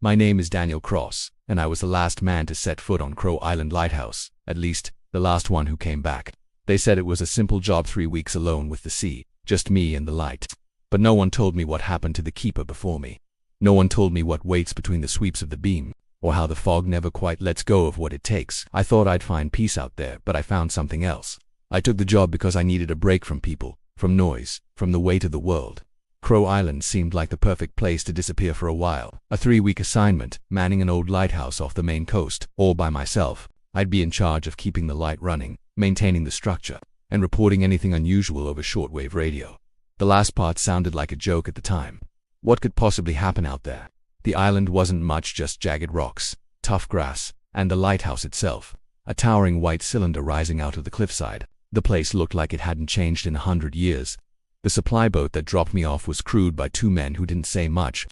My name is Daniel Cross, and I was the last man to set foot on Crow Island Lighthouse, at least, the last one who came back. They said it was a simple job, 3 weeks alone with the sea, just me and the light. But no one told me what happened to the keeper before me. No one told me what waits between the sweeps of the beam, or how the fog never quite lets go of what it takes. I thought I'd find peace out there, but I found something else. I took the job because I needed a break from people, from noise, from the weight of the world. Crow Island seemed like the perfect place to disappear for a while. A 3-week assignment, manning an old lighthouse off the main coast, all by myself. I'd be in charge of keeping the light running, maintaining the structure, and reporting anything unusual over shortwave radio. The last part sounded like a joke at the time. What could possibly happen out there? The island wasn't much, just jagged rocks, tough grass, and the lighthouse itself, a towering white cylinder rising out of the cliffside. The place looked like it hadn't changed in 100 years. The supply boat that dropped me off was crewed by 2 men who didn't say much.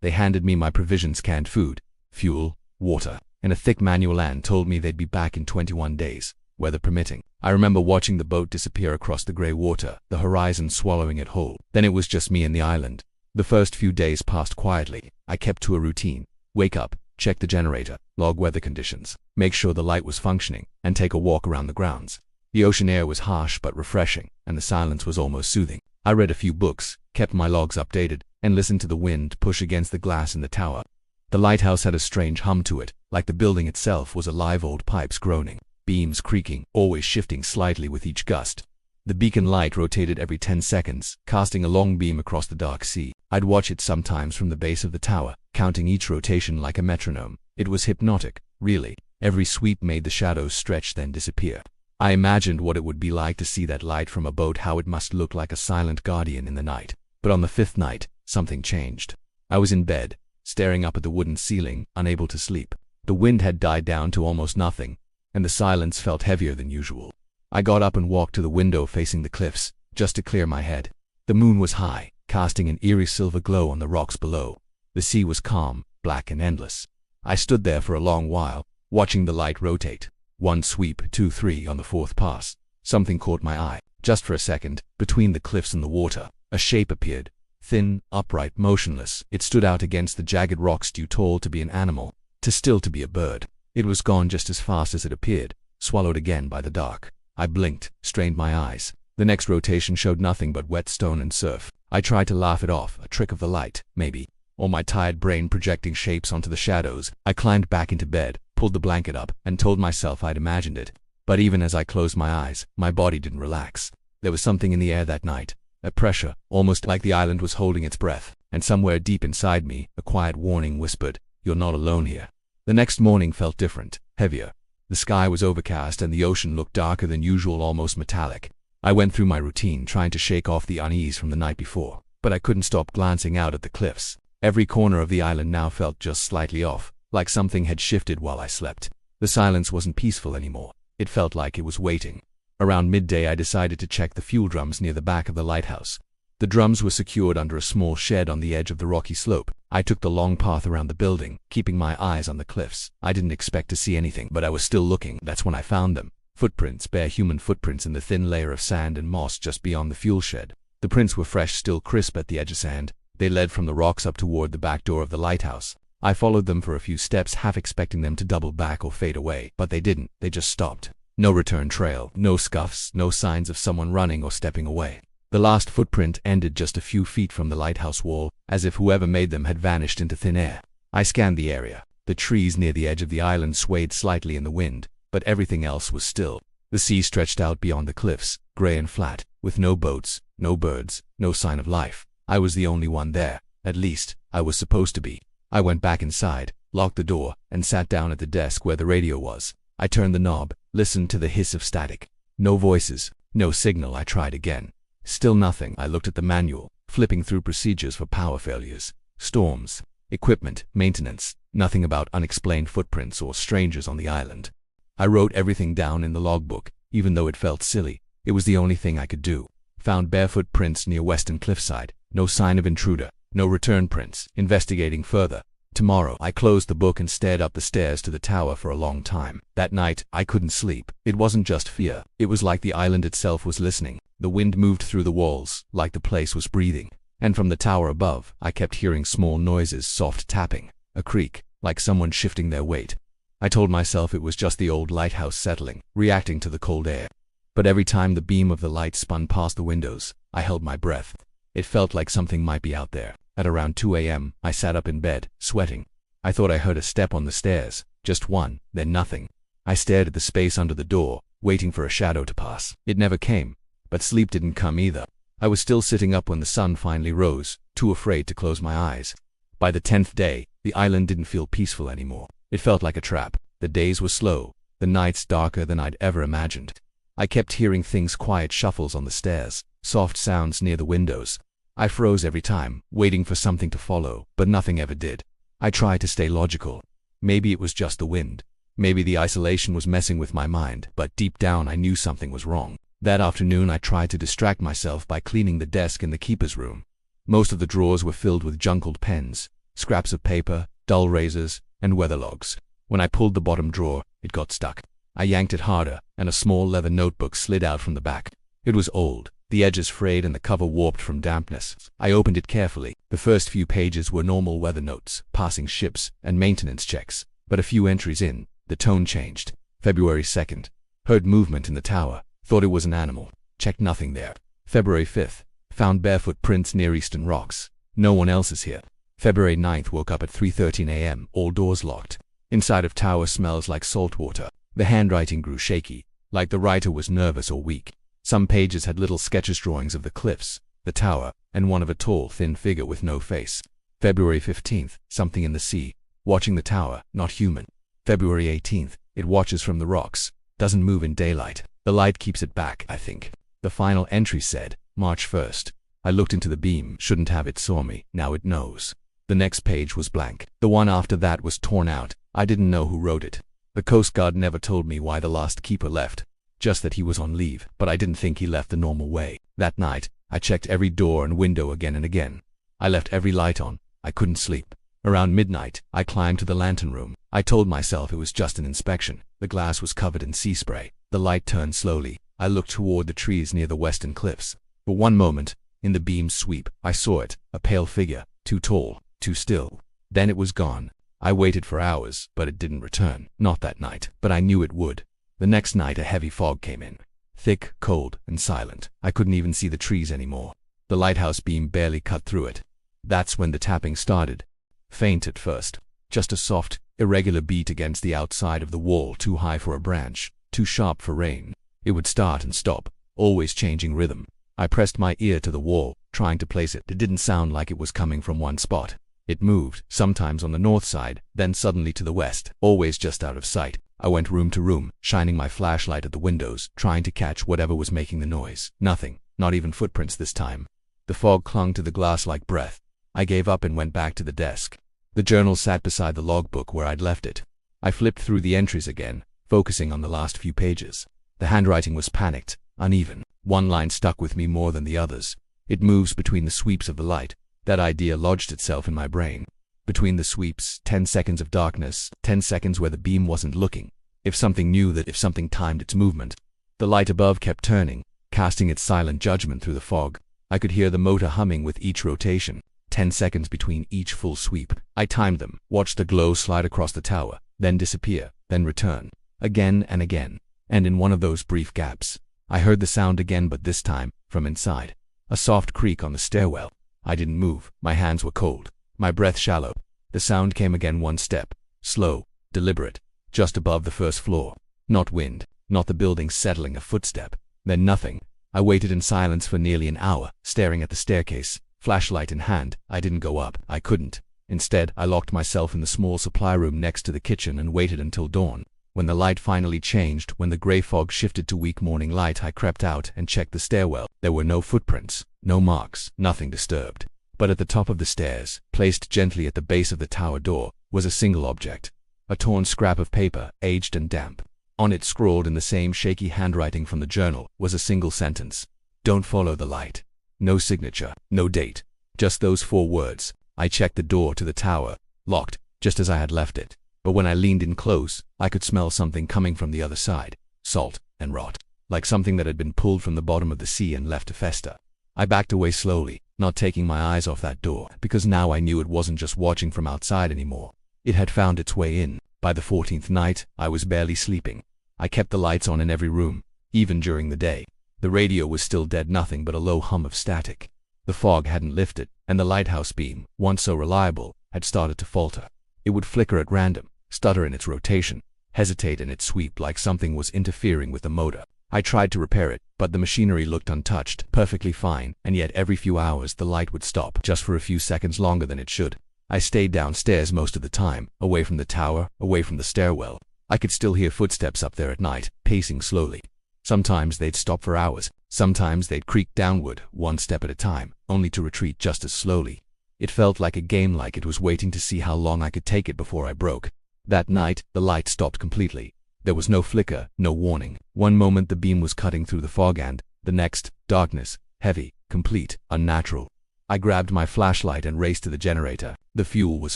They handed me my provisions, canned food, fuel, water, and a thick manual, and told me they'd be back in 21 days, weather permitting. I remember watching the boat disappear across the grey water, the horizon swallowing it whole. Then it was just me and the island. The first few days passed quietly. I kept to a routine: wake up, check the generator, log weather conditions, make sure the light was functioning, and take a walk around the grounds. The ocean air was harsh but refreshing, and the silence was almost soothing. I read a few books, kept my logs updated, and listened to the wind push against the glass in the tower. The lighthouse had a strange hum to it, like the building itself was alive, old pipes groaning, beams creaking, always shifting slightly with each gust. The beacon light rotated every 10 seconds, casting a long beam across the dark sea. I'd watch it sometimes from the base of the tower, counting each rotation like a metronome. It was hypnotic, really. Every sweep made the shadows stretch then disappear. I imagined what it would be like to see that light from a boat, how it must look like a silent guardian in the night. But on the 5th night, something changed. I was in bed, staring up at the wooden ceiling, unable to sleep. The wind had died down to almost nothing, and the silence felt heavier than usual. I got up and walked to the window facing the cliffs, just to clear my head. The moon was high, casting an eerie silver glow on the rocks below. The sea was calm, black and endless. I stood there for a long while, watching the light rotate. 1 sweep, 2, 3 on the 4th pass. Something caught my eye. Just for a second, between the cliffs and the water, a shape appeared. Thin, upright, motionless. It stood out against the jagged rocks, too tall to be an animal, too still to be a bird. It was gone just as fast as it appeared, swallowed again by the dark. I blinked, strained my eyes. The next rotation showed nothing but wet stone and surf. I tried to laugh it off, a trick of the light, maybe, or my tired brain projecting shapes onto the shadows. I climbed back into bed, pulled the blanket up, and told myself I'd imagined it. But even as I closed my eyes, my body didn't relax. There was something in the air that night, a pressure, almost like the island was holding its breath, and somewhere deep inside me, a quiet warning whispered, "You're not alone here." The next morning felt different, heavier. The sky was overcast and the ocean looked darker than usual, almost metallic. I went through my routine, trying to shake off the unease from the night before, but I couldn't stop glancing out at the cliffs. Every corner of the island now felt just slightly off, like something had shifted while I slept. The silence wasn't peaceful anymore. It felt like it was waiting. Around midday I decided to check the fuel drums near the back of the lighthouse. The drums were secured under a small shed on the edge of the rocky slope. I took the long path around the building, keeping my eyes on the cliffs. I didn't expect to see anything, but I was still looking. That's when I found them. Footprints, bare human footprints in the thin layer of sand and moss just beyond the fuel shed. The prints were fresh, still crisp at the edge of sand. They led from the rocks up toward the back door of the lighthouse. I followed them for a few steps, half expecting them to double back or fade away, but they didn't. They just stopped. No return trail, no scuffs, no signs of someone running or stepping away. The last footprint ended just a few feet from the lighthouse wall, as if whoever made them had vanished into thin air. I scanned the area. The trees near the edge of the island swayed slightly in the wind, but everything else was still. The sea stretched out beyond the cliffs, gray and flat, with no boats, no birds, no sign of life. I was the only one there. At least, I was supposed to be. I went back inside, locked the door, and sat down at the desk where the radio was. I turned the knob, listened to the hiss of static. No voices, no signal. I tried again. Still nothing. I looked at the manual, flipping through procedures for power failures, storms, equipment, maintenance. Nothing about unexplained footprints or strangers on the island. I wrote everything down in the logbook, even though it felt silly. It was the only thing I could do. Found barefoot prints near western cliffside. No sign of intruder. No return prints. Investigating further. Tomorrow. I closed the book and stared up the stairs to the tower for a long time. That night, I couldn't sleep. It wasn't just fear. It was like the island itself was listening. The wind moved through the walls, like the place was breathing. And from the tower above, I kept hearing small noises, soft tapping. a creak, like someone shifting their weight. I told myself it was just the old lighthouse settling, reacting to the cold air. But every time the beam of the light spun past the windows, I held my breath. It felt like something might be out there. At around 2 a.m., I sat up in bed, sweating. I thought I heard a step on the stairs, just one, then nothing. I stared at the space under the door, waiting for a shadow to pass. It never came, but sleep didn't come either. I was still sitting up when the sun finally rose, too afraid to close my eyes. By the 10th day, the island didn't feel peaceful anymore. It felt like a trap. The days were slow, the nights darker than I'd ever imagined. I kept hearing things, quiet shuffles on the stairs, soft sounds near the windows. I froze every time, waiting for something to follow, but nothing ever did. I tried to stay logical. Maybe it was just the wind. Maybe the isolation was messing with my mind, but deep down I knew something was wrong. That afternoon I tried to distract myself by cleaning the desk in the keeper's room. Most of the drawers were filled with junkled pens, scraps of paper, dull razors, and weather logs. When I pulled the bottom drawer, it got stuck. I yanked it harder, and a small leather notebook slid out from the back. It was old, the edges frayed and the cover warped from dampness. I opened it carefully. The first few pages were normal weather notes, passing ships, and maintenance checks. But a few entries in, the tone changed. February 2nd. Heard movement in the tower. Thought it was an animal. Checked nothing there. February 5th. Found barefoot prints near eastern rocks. No one else is here. February 9th. Woke up at 3:13 a.m. All doors locked. Inside of tower smells like salt water. The handwriting grew shaky, like the writer was nervous or weak. Some pages had little sketches drawings of the cliffs, the tower, and one of a tall, thin figure with no face. February 15th. Something in the sea. Watching the tower, not human. February 18th. It watches from the rocks. Doesn't move in daylight. The light keeps it back, I think. The final entry said, March 1st. I looked into the beam. Shouldn't have. It saw me. Now it knows. The next page was blank. The one after that was torn out. I didn't know who wrote it. The Coast Guard never told me why the last keeper left. Just that he was on leave, but I didn't think he left the normal way. That night, I checked every door and window again and again. I left every light on. I couldn't sleep. Around midnight, I climbed to the lantern room. I told myself it was just an inspection. The glass was covered in sea spray. The light turned slowly. I looked toward the trees near the western cliffs. For one moment, in the beam's sweep, I saw it, a pale figure, too tall, too still. Then it was gone. I waited for hours, but it didn't return. Not that night, but I knew it would. The next night a heavy fog came in. Thick, cold, and silent. I couldn't even see the trees anymore. The lighthouse beam barely cut through it. That's when the tapping started. Faint at first. Just a soft, irregular beat against the outside of the wall, too high for a branch, too sharp for rain. It would start and stop, always changing rhythm. I pressed my ear to the wall, trying to place it. It didn't sound like it was coming from one spot. It moved, sometimes on the north side, then suddenly to the west, always just out of sight. I went room to room, shining my flashlight at the windows, trying to catch whatever was making the noise. Nothing, not even footprints this time. The fog clung to the glass like breath. I gave up and went back to the desk. The journal sat beside the logbook where I'd left it. I flipped through the entries again, focusing on the last few pages. The handwriting was panicked, uneven. One line stuck with me more than the others. It moves between the sweeps of the light. That idea lodged itself in my brain. Between the sweeps, 10 seconds of darkness, 10 seconds where the beam wasn't looking. If something knew that, if something timed its movement. The light above kept turning, casting its silent judgment through the fog. I could hear the motor humming with each rotation. 10 seconds between each full sweep. I timed them, watched the glow slide across the tower, then disappear, then return. Again and again. And in one of those brief gaps, I heard the sound again, but this time, from inside. A soft creak on the stairwell. I didn't move. My hands were cold. My breath shallow. The sound came again, one step. Slow, deliberate, just above the first floor. Not wind, not the building settling, a footstep. Then nothing. I waited in silence for nearly an hour, staring at the staircase, flashlight in hand. I didn't go up. I couldn't. Instead, I locked myself in the small supply room next to the kitchen and waited until dawn. When the light finally changed, when the gray fog shifted to weak morning light, I crept out and checked the stairwell. There were no footprints, no marks, nothing disturbed. But at the top of the stairs, placed gently at the base of the tower door, was a single object. A torn scrap of paper, aged and damp. On it, scrawled in the same shaky handwriting from the journal, was a single sentence. Don't follow the light. No signature, no date. Just those 4 words. I checked the door to the tower, locked, just as I had left it. But when I leaned in close, I could smell something coming from the other side. Salt and rot. Like something that had been pulled from the bottom of the sea and left to fester. I backed away slowly, not taking my eyes off that door, because now I knew it wasn't just watching from outside anymore. It had found its way in. By the 14th night, I was barely sleeping. I kept the lights on in every room, even during the day. The radio was still dead, nothing but a low hum of static. The fog hadn't lifted, and the lighthouse beam, once so reliable, had started to falter. It would flicker at random, stutter in its rotation, hesitate in its sweep like something was interfering with the motor. I tried to repair it, but the machinery looked untouched, perfectly fine, and yet every few hours the light would stop, just for a few seconds longer than it should. I stayed downstairs most of the time, away from the tower, away from the stairwell. I could still hear footsteps up there at night, pacing slowly. Sometimes they'd stop for hours, sometimes they'd creak downward, one step at a time, only to retreat just as slowly. It felt like a game, like it was waiting to see how long I could take it before I broke. That night, the light stopped completely. There was no flicker, no warning. One moment the beam was cutting through the fog and, the next, darkness, heavy, complete, unnatural. I grabbed my flashlight and raced to the generator. The fuel was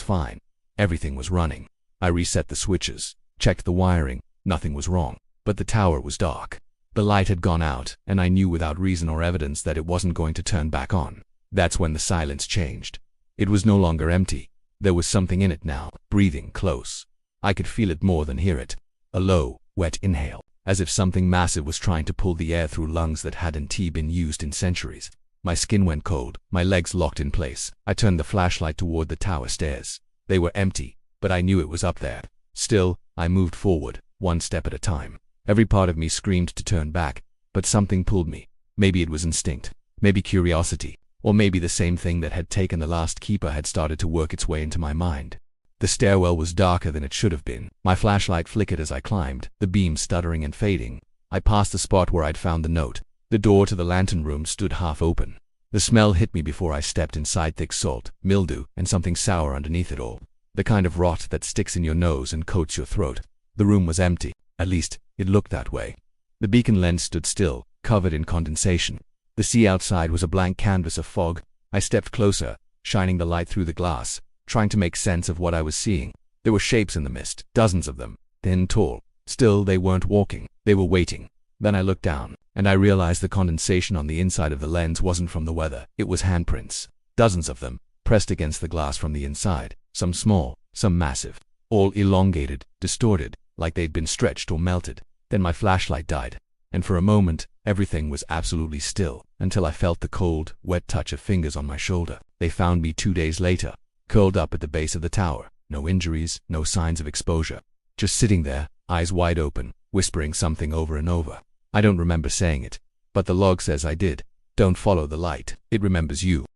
fine. Everything was running. I reset the switches, checked the wiring, nothing was wrong. But the tower was dark. The light had gone out, and I knew without reason or evidence that it wasn't going to turn back on. That's when the silence changed. It was no longer empty. There was something in it now, breathing close. I could feel it more than hear it. A low, wet inhale, as if something massive was trying to pull the air through lungs that hadn't been used in centuries. My skin went cold, my legs locked in place. I turned the flashlight toward the tower stairs. They were empty, but I knew it was up there. Still, I moved forward, one step at a time. Every part of me screamed to turn back, but something pulled me. Maybe it was instinct, maybe curiosity, or maybe the same thing that had taken the last keeper had started to work its way into my mind. The stairwell was darker than it should have been. My flashlight flickered as I climbed, the beam stuttering and fading. I passed the spot where I'd found the note. The door to the lantern room stood half open. The smell hit me before I stepped inside, thick salt, mildew, and something sour underneath it all. The kind of rot that sticks in your nose and coats your throat. The room was empty. At least, it looked that way. The beacon lens stood still, covered in condensation. The sea outside was a blank canvas of fog. I stepped closer, shining the light through the glass, trying to make sense of what I was seeing. There were shapes in the mist, dozens of them, thin, tall. Still, they weren't walking. They were waiting. Then I looked down, and I realized the condensation on the inside of the lens wasn't from the weather. It was handprints. Dozens of them, pressed against the glass from the inside. Some small, some massive. All elongated, distorted, like they'd been stretched or melted. Then my flashlight died, and for a moment, everything was absolutely still, until I felt the cold, wet touch of fingers on my shoulder. They found me 2 days later, curled up at the base of the tower. No injuries, no signs of exposure. Just sitting there, eyes wide open, whispering something over and over. I don't remember saying it, but the log says I did. Don't follow the light. It remembers you.